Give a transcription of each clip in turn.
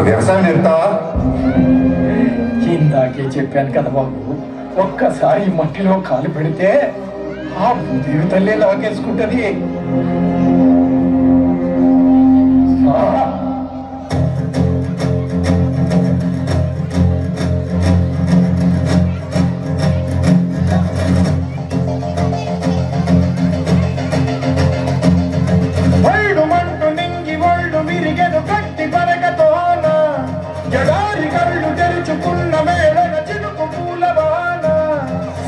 వ్యవసాయం ఎంత ఇందాకే చెప్పాను కదా బాబు, ఒక్కసారి మట్టిలో కాలు పెడితే ఆ భూదేవి తల్లి లాగేసుకుంటది.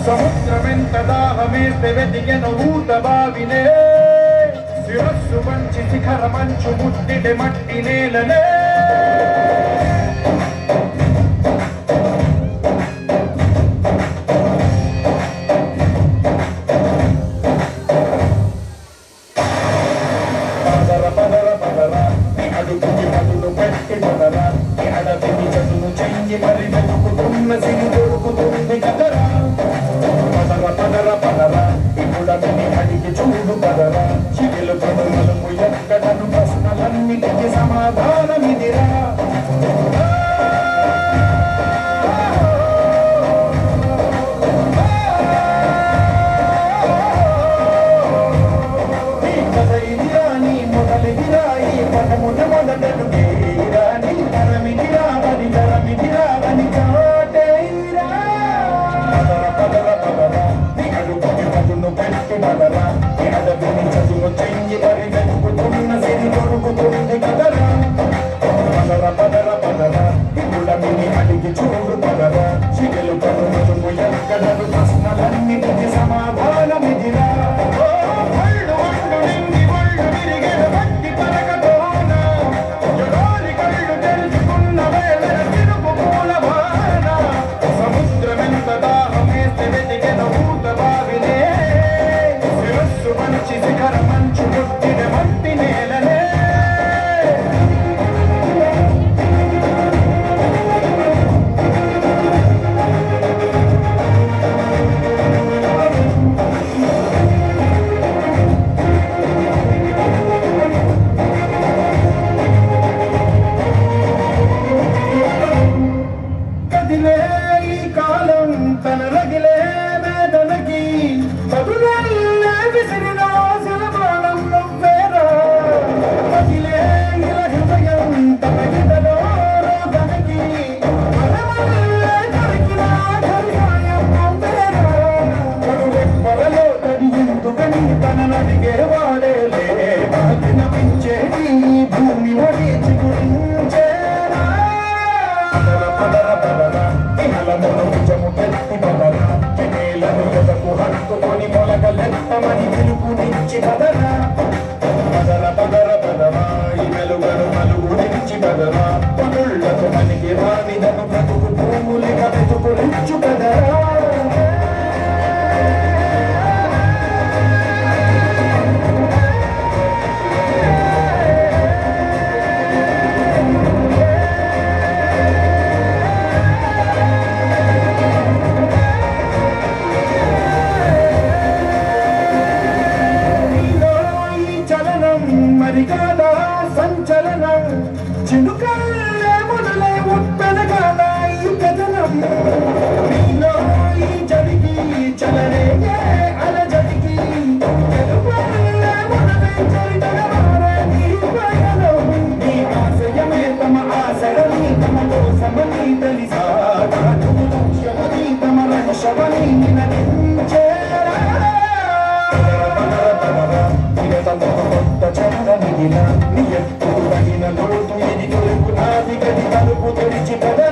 సముద్రమెంత దాహమేస్తే వెతికెన ఊట బావినే, శిరస్సు మంచి శిఖర మంచు ముట్టిడే మట్టి నేలనే. పదర పదర పదర అడుగుకి మదులు పెట్టి పదర అడవిని చదును చెయ్యి మరి వెతుకుతున్న సిరి దొరుకుతుంది కదరా. పదర పదర పదర ఇప్పుడవిని అడిగి చూడు పదరా, చిగులు పదులకు ఎక్కడను ప్రశ్నలన్నిటికీ సమాధానమిదిరా. చూడు పదరా, చిగులు పదులకు ఎక్కడను ప్రశ్నలన్నిటికీ సమాధానమిదిరా. తన రగిలే వేదనకి బదులల్లే విసిరిన శిలబాణం నవ్వేరా. రగిలే ఇలా హృదయం తన గిదలో రోదనకి మనమల్లే దొరికిన ఘర్షాయం నవ్వేరా. కడువెప్పరలో తడి ఎందుకని తన అడిగే వాడేలే బాధిన పెంచేది భూమి ఒడిచి గురించేరా. పదర పదర పదర హత్తుకొని మొలకలెత్తమని పిలుపునిచ్చి పదరా. పదర పదర పదరా ఈ వెలుగను మలుగురించి పదరా, పనుళ్లకు మనకి రానిదను బ్రతుకు భూములిక వెతుకు రిచ్చు పదరా. మరి కాదా సంచలనం చినుకల్లే మొదలై ఉప్పెన కాదా ఈ కథనం. నీలో ఈ జడికి చలరేగే అలజడికి తెలుపల్లే మొదలై చరితగా మారే నీ పయనం. నీ ఆశయమే తమ ఆశలని తమ కోసమని తెలిసా, లక్ష్యమని తమ లక్ష్యమని నినదించేరా. చంద్రనిగిన నీ ఎత్తు తగిన లోతు ఇది తొలుపు నాది గది తలుపు తెరిచి పద.